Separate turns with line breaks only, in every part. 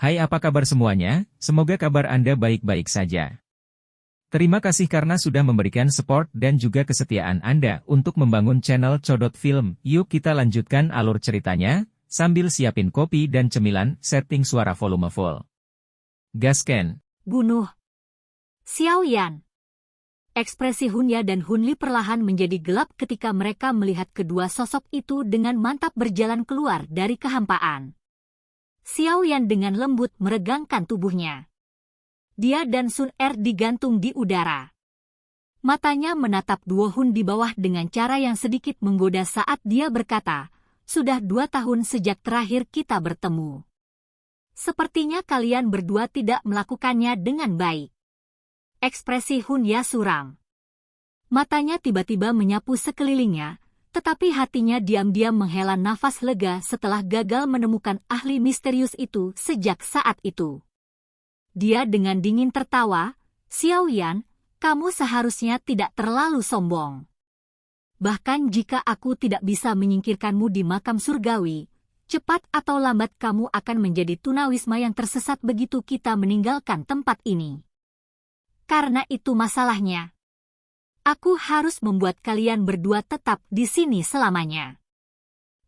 Hai, apa kabar semuanya? Semoga kabar Anda baik-baik saja. Terima kasih karena sudah memberikan support dan juga kesetiaan Anda untuk membangun channel Codot Film. Yuk kita lanjutkan alur ceritanya, sambil siapin kopi dan cemilan, setting suara volume full. Gasken.
Bunuh. Xiao Yan. Ekspresi Hunya dan Hunli perlahan menjadi gelap ketika mereka melihat kedua sosok itu dengan mantap berjalan keluar dari kehampaan. Xiao Yan dengan lembut meregangkan tubuhnya. Dia dan Sun Er digantung di udara. Matanya menatap Duo Hun di bawah dengan cara yang sedikit menggoda saat dia berkata, "Sudah 2 tahun sejak terakhir kita bertemu. Sepertinya kalian berdua tidak melakukannya dengan baik." Ekspresi Hunya suram. Matanya tiba-tiba menyapu sekelilingnya, tetapi hatinya diam-diam menghela nafas lega setelah gagal menemukan ahli misterius itu sejak saat itu. Dia dengan dingin tertawa, "Xiao Yan, kamu seharusnya tidak terlalu sombong. Bahkan jika aku tidak bisa menyingkirkanmu di makam surgawi, cepat atau lambat kamu akan menjadi tunawisma yang tersesat begitu kita meninggalkan tempat ini. Karena itu masalahnya. Aku harus membuat kalian berdua tetap di sini selamanya.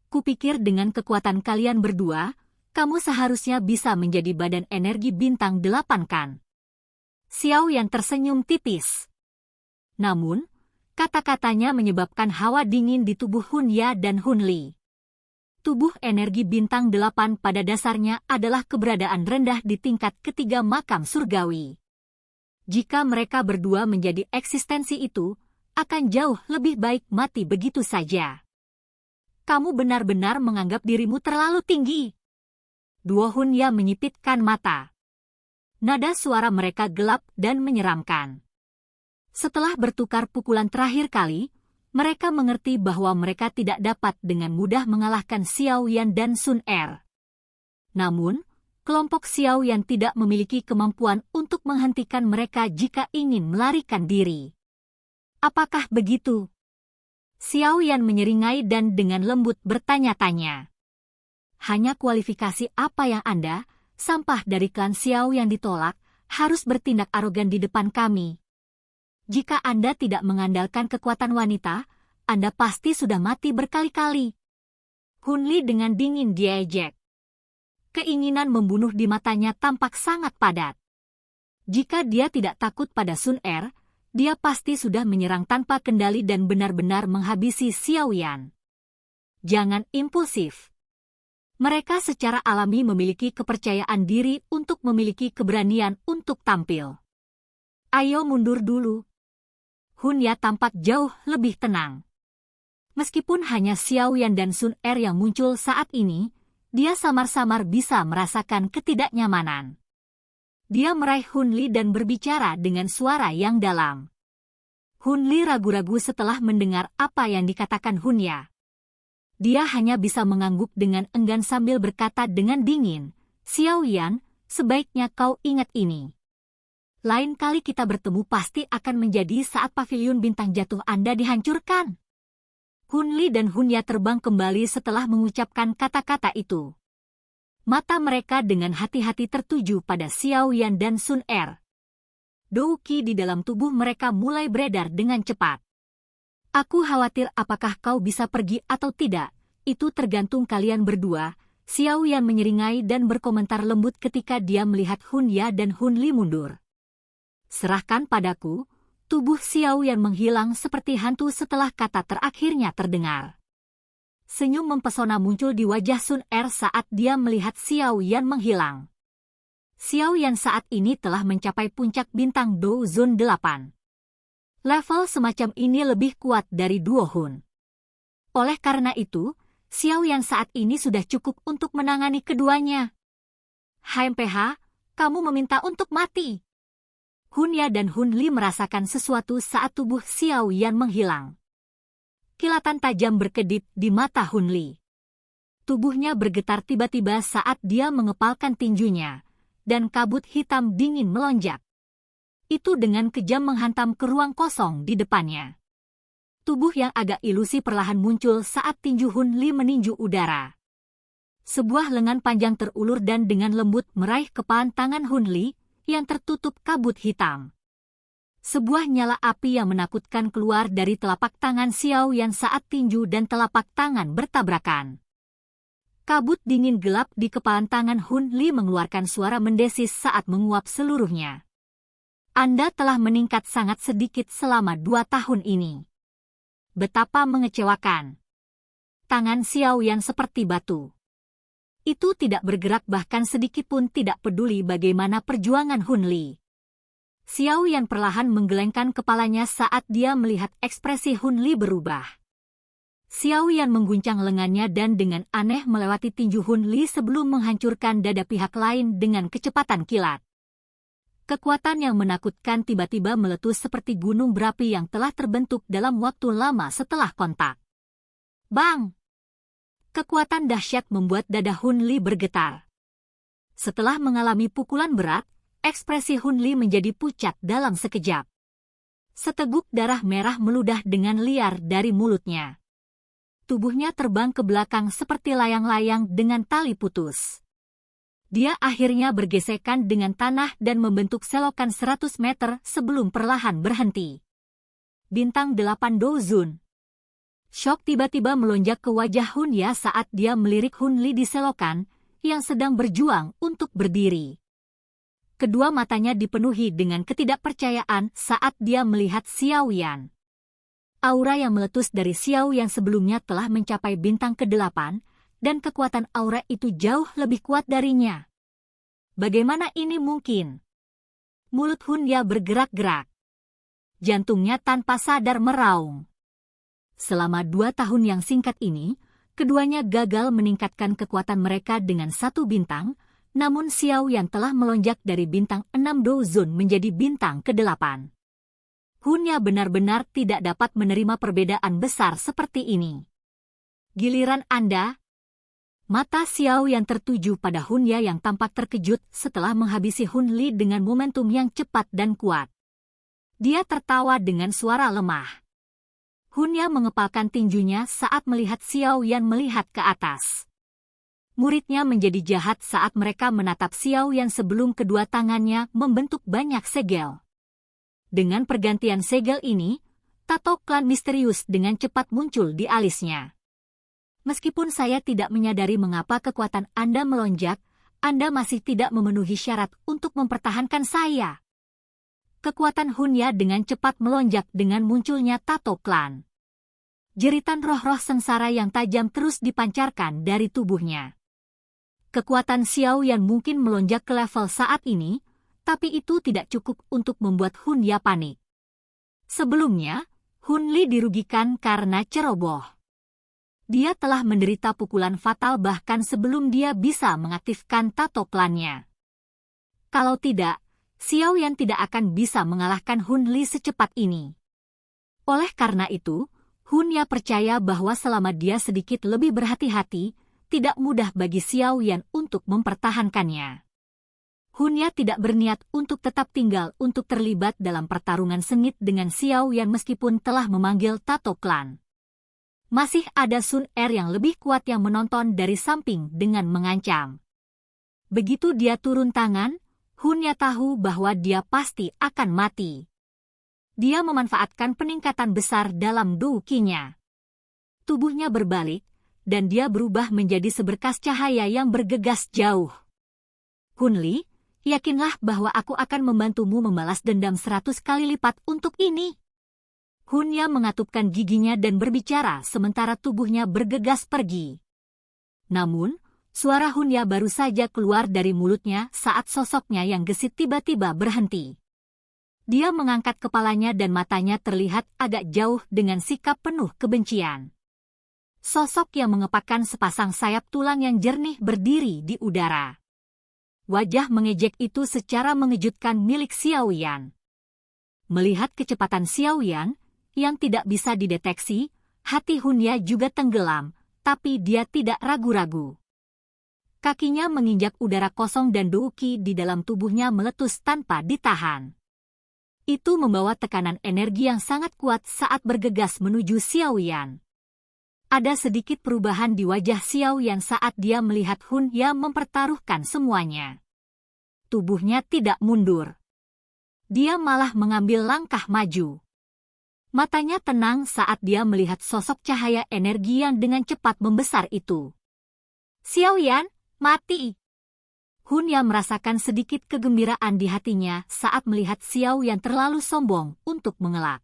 Kupikir dengan kekuatan kalian berdua, kamu seharusnya bisa menjadi badan energi bintang 8 kan?" Xiao Yan tersenyum tipis. Namun, kata-katanya menyebabkan hawa dingin di tubuh Hunya dan Hunli. Tubuh energi bintang 8 pada dasarnya adalah keberadaan rendah di tingkat ketiga makam surgawi. Jika mereka berdua menjadi eksistensi itu, akan jauh lebih baik mati begitu saja. Kamu benar-benar menganggap dirimu terlalu tinggi. Duo Hunya menyipitkan mata. Nada suara mereka gelap dan menyeramkan. Setelah bertukar pukulan terakhir kali, mereka mengerti bahwa mereka tidak dapat dengan mudah mengalahkan Xiao Yan dan Sun Er. Namun, kelompok Xiao Yan tidak memiliki kemampuan untuk menghentikan mereka jika ingin melarikan diri. Apakah begitu? Xiao Yan menyeringai dan dengan lembut bertanya-tanya. "Hanya kualifikasi apa yang Anda, sampah dari klan Xiao yang ditolak, harus bertindak arogan di depan kami? Jika Anda tidak mengandalkan kekuatan wanita, Anda pasti sudah mati berkali-kali." Hunli dengan dingin diejek. Keinginan membunuh di matanya tampak sangat padat. Jika dia tidak takut pada Sun Er, dia pasti sudah menyerang tanpa kendali dan benar-benar menghabisi Xiao Yan. Jangan impulsif. Mereka secara alami memiliki kepercayaan diri untuk memiliki keberanian untuk tampil. Ayo mundur dulu. Hunya tampak jauh lebih tenang. Meskipun hanya Xiao Yan dan Sun Er yang muncul saat ini, dia samar-samar bisa merasakan ketidaknyamanan. Dia meraih Hunli dan berbicara dengan suara yang dalam. Hunli ragu-ragu setelah mendengar apa yang dikatakan Hunya. Dia hanya bisa mengangguk dengan enggan sambil berkata dengan dingin, "Xiao Yan, sebaiknya kau ingat ini. Lain kali kita bertemu pasti akan menjadi saat pavilion bintang jatuh Anda dihancurkan." Hunli dan Hunya terbang kembali setelah mengucapkan kata-kata itu. Mata mereka dengan hati-hati tertuju pada Xiao Yan dan Sun Er. Douqi di dalam tubuh mereka mulai beredar dengan cepat. "Aku khawatir apakah kau bisa pergi atau tidak, itu tergantung kalian berdua." Xiao Yan menyeringai dan berkomentar lembut ketika dia melihat Hunya dan Hunli mundur. "Serahkan padaku." Tubuh Xiao Yan menghilang seperti hantu setelah kata terakhirnya terdengar. Senyum mempesona muncul di wajah Sun Er saat dia melihat Xiao Yan menghilang. Xiao Yan saat ini telah mencapai puncak bintang Dou Zone 8. Level semacam ini lebih kuat dari Duo Hun. Oleh karena itu, Xiao Yan saat ini sudah cukup untuk menangani keduanya. "HMPH, kamu meminta untuk mati." Hunya dan Hunli merasakan sesuatu saat tubuh Xiao Yan menghilang. Kilatan tajam berkedip di mata Hunli. Tubuhnya bergetar tiba-tiba saat dia mengepalkan tinjunya, dan kabut hitam dingin melonjak. Itu dengan kejam menghantam ke ruang kosong di depannya. Tubuh yang agak ilusi perlahan muncul saat tinju Hunli meninju udara. Sebuah lengan panjang terulur dan dengan lembut meraih kepalan tangan Hun Li yang tertutup kabut hitam. Sebuah nyala api yang menakutkan keluar dari telapak tangan Xiao Yan saat tinju dan telapak tangan bertabrakan. Kabut dingin gelap di kepalan tangan Hun Li mengeluarkan suara mendesis saat menguap seluruhnya. Anda telah meningkat sangat sedikit selama 2 tahun ini. Betapa mengecewakan. Tangan Xiao Yan seperti batu. Itu tidak bergerak bahkan sedikit pun tidak peduli bagaimana perjuangan Hun Li. Xiao Yan perlahan menggelengkan kepalanya saat dia melihat ekspresi Hun Li berubah. Xiao Yan mengguncang lengannya dan dengan aneh melewati tinju Hun Li sebelum menghancurkan dada pihak lain dengan kecepatan kilat. Kekuatan yang menakutkan tiba-tiba meletus seperti gunung berapi yang telah terbentuk dalam waktu lama setelah kontak. Bang! Kekuatan dahsyat membuat dada Hun Li bergetar. Setelah mengalami pukulan berat, ekspresi Hun Li menjadi pucat dalam sekejap. Seteguk darah merah meludah dengan liar dari mulutnya. Tubuhnya terbang ke belakang seperti layang-layang dengan tali putus. Dia akhirnya bergesekan dengan tanah dan membentuk selokan 100 meter sebelum perlahan berhenti. Bintang 8 Dozun. Syok tiba-tiba melonjak ke wajah Hun Ya saat dia melirik Hun Li di selokan yang sedang berjuang untuk berdiri. Kedua matanya dipenuhi dengan ketidakpercayaan saat dia melihat Xiao Yan. Aura yang meletus dari Xiao yang sebelumnya telah mencapai bintang ke-8, dan kekuatan aura itu jauh lebih kuat darinya. Bagaimana ini mungkin? Mulut Hun Ya bergerak-gerak. Jantungnya tanpa sadar meraung. Selama 2 tahun yang singkat ini, keduanya gagal meningkatkan kekuatan mereka dengan 1 bintang, namun Xiao Yan telah melonjak dari bintang 6 Dozun menjadi bintang ke-8. Hun Ya benar-benar tidak dapat menerima perbedaan besar seperti ini. Giliran Anda? Mata Xiao Yan tertuju pada Hun Ya yang tampak terkejut setelah menghabisi Hun Li dengan momentum yang cepat dan kuat. Dia tertawa dengan suara lemah. Hun Ya mengepalkan tinjunya saat melihat Xiao Yan melihat ke atas. Muridnya menjadi jahat saat mereka menatap Xiao Yan sebelum kedua tangannya membentuk banyak segel. Dengan pergantian segel ini, tato klan misterius dengan cepat muncul di alisnya. Meskipun saya tidak menyadari mengapa kekuatan Anda melonjak, Anda masih tidak memenuhi syarat untuk mempertahankan saya. Kekuatan Hun Ya dengan cepat melonjak dengan munculnya tato klan. Jeritan roh-roh sengsara yang tajam terus dipancarkan dari tubuhnya. Kekuatan Xiao Yan mungkin melonjak ke level saat ini, tapi itu tidak cukup untuk membuat Hun Ya panik. Sebelumnya, Hun Li dirugikan karena ceroboh. Dia telah menderita pukulan fatal bahkan sebelum dia bisa mengaktifkan tato klannya. Kalau tidak, Xiao Yan tidak akan bisa mengalahkan Hun Li secepat ini. Oleh karena itu, Hun Ya percaya bahwa selama dia sedikit lebih berhati-hati, tidak mudah bagi Xiao Yan untuk mempertahankannya. Hun Ya tidak berniat untuk tetap tinggal untuk terlibat dalam pertarungan sengit dengan Xiao Yan meskipun telah memanggil tato klan. Masih ada Sun Er yang lebih kuat yang menonton dari samping dengan mengancam. Begitu dia turun tangan, Hun Ya tahu bahwa dia pasti akan mati. Dia memanfaatkan peningkatan besar dalam Dou-Qi-nya. Tubuhnya berbalik, dan dia berubah menjadi seberkas cahaya yang bergegas jauh. Hun Li, yakinlah bahwa aku akan membantumu membalas dendam 100 kali lipat untuk ini. Hun Ya mengatupkan giginya dan berbicara sementara tubuhnya bergegas pergi. Namun, suara Hun Ya baru saja keluar dari mulutnya saat sosoknya yang gesit tiba-tiba berhenti. Dia mengangkat kepalanya dan matanya terlihat agak jauh dengan sikap penuh kebencian. Sosok yang mengepakkan sepasang sayap tulang yang jernih berdiri di udara. Wajah mengejek itu secara mengejutkan milik Xiao Yan. Melihat kecepatan Xiao Yan, yang tidak bisa dideteksi, hati Hun Ya juga tenggelam, tapi dia tidak ragu-ragu. Kakinya menginjak udara kosong dan Dou-Qi di dalam tubuhnya meletus tanpa ditahan. Itu membawa tekanan energi yang sangat kuat saat bergegas menuju Xiao Yan. Ada sedikit perubahan di wajah Xiao Yan saat dia melihat Hun Ya mempertaruhkan semuanya. Tubuhnya tidak mundur. Dia malah mengambil langkah maju. Matanya tenang saat dia melihat sosok cahaya energi yang dengan cepat membesar itu. Xiao Yan, mati! Hun Ya merasakan sedikit kegembiraan di hatinya saat melihat Xiao Yan terlalu sombong untuk mengelak.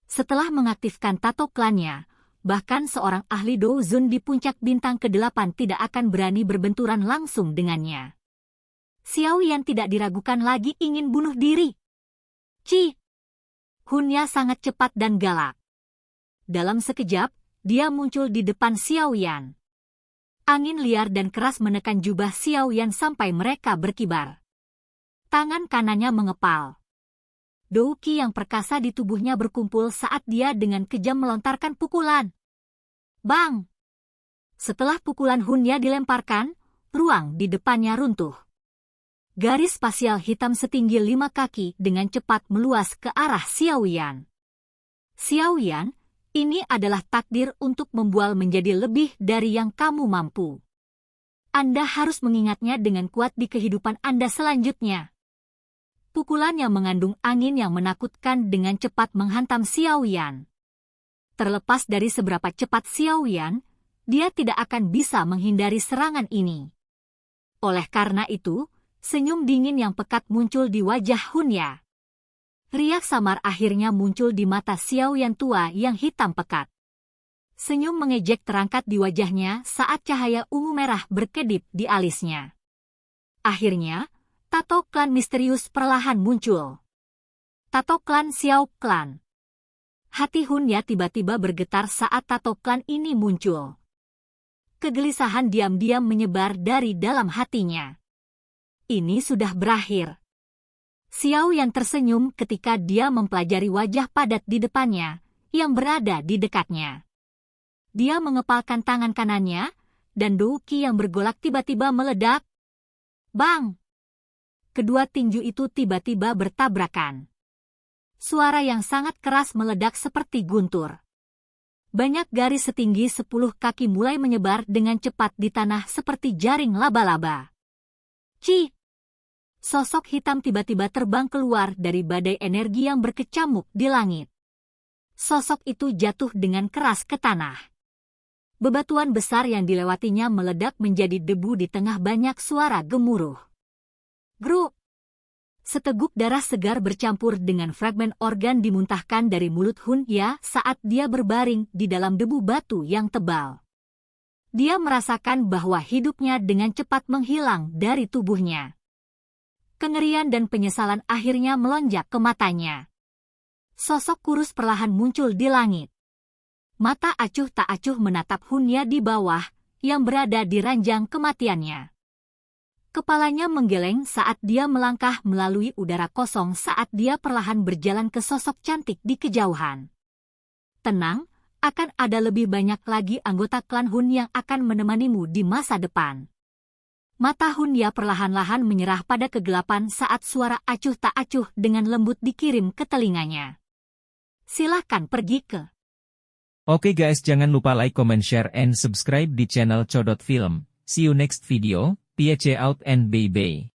Setelah mengaktifkan tato klannya, bahkan seorang ahli Douzun di puncak bintang ke-8 tidak akan berani berbenturan langsung dengannya. Xiao Yan tidak diragukan lagi ingin bunuh diri. Ci! Hun Ya sangat cepat dan galak. Dalam sekejap, dia muncul di depan Xiao Yan. Angin liar dan keras menekan jubah Xiao Yan sampai mereka berkibar. Tangan kanannya mengepal. Douqi yang perkasa di tubuhnya berkumpul saat dia dengan kejam melontarkan pukulan. Bang! Setelah pukulan Hun Ya dilemparkan, ruang di depannya runtuh. Garis spasial hitam setinggi 5 kaki dengan cepat meluas ke arah Xiao Yan. Xiao Yan, ini adalah takdir untuk membual menjadi lebih dari yang kamu mampu. Anda harus mengingatnya dengan kuat di kehidupan Anda selanjutnya. Pukulan yang mengandung angin yang menakutkan dengan cepat menghantam Xiao Yan. Terlepas dari seberapa cepat Xiao Yan, dia tidak akan bisa menghindari serangan ini. Oleh karena itu, senyum dingin yang pekat muncul di wajah Hun Ya. Riak samar akhirnya muncul di mata Xiao Yan tua yang hitam pekat. Senyum mengejek terangkat di wajahnya saat cahaya ungu merah berkedip di alisnya. Akhirnya, tato klan misterius perlahan muncul. Tato klan Xiao Klan. Hati Hun Ya tiba-tiba bergetar saat tato klan ini muncul. Kegelisahan diam-diam menyebar dari dalam hatinya. Ini sudah berakhir. Xiao Yan tersenyum ketika dia mempelajari wajah padat di depannya, yang berada di dekatnya. Dia mengepalkan tangan kanannya, dan Douqi yang bergolak tiba-tiba meledak. Bang! Kedua tinju itu tiba-tiba bertabrakan. Suara yang sangat keras meledak seperti guntur. Banyak garis setinggi 10 kaki mulai menyebar dengan cepat di tanah seperti jaring laba-laba. Ci! Sosok hitam tiba-tiba terbang keluar dari badai energi yang berkecamuk di langit. Sosok itu jatuh dengan keras ke tanah. Bebatuan besar yang dilewatinya meledak menjadi debu di tengah banyak suara gemuruh. Grup! Seteguk darah segar bercampur dengan fragmen organ dimuntahkan dari mulut Hun Ya saat dia berbaring di dalam debu batu yang tebal. Dia merasakan bahwa hidupnya dengan cepat menghilang dari tubuhnya. Kengerian dan penyesalan akhirnya melonjak ke matanya. Sosok kurus perlahan muncul di langit. Mata acuh tak acuh menatap Hun Ya di bawah, yang berada di ranjang kematiannya. Kepalanya menggeleng saat dia melangkah melalui udara kosong saat dia perlahan berjalan ke sosok cantik di kejauhan. Tenang, akan ada lebih banyak lagi anggota klan Hun yang akan menemanimu di masa depan. Mata Hun Ya perlahan-lahan menyerah pada kegelapan saat suara acuh tak acuh dengan lembut dikirim ke telinganya. Silahkan pergi ke.
Oke guys, jangan lupa like, comment, share, and subscribe di channel Codot Film. See you next video. Peace out and bye-bye.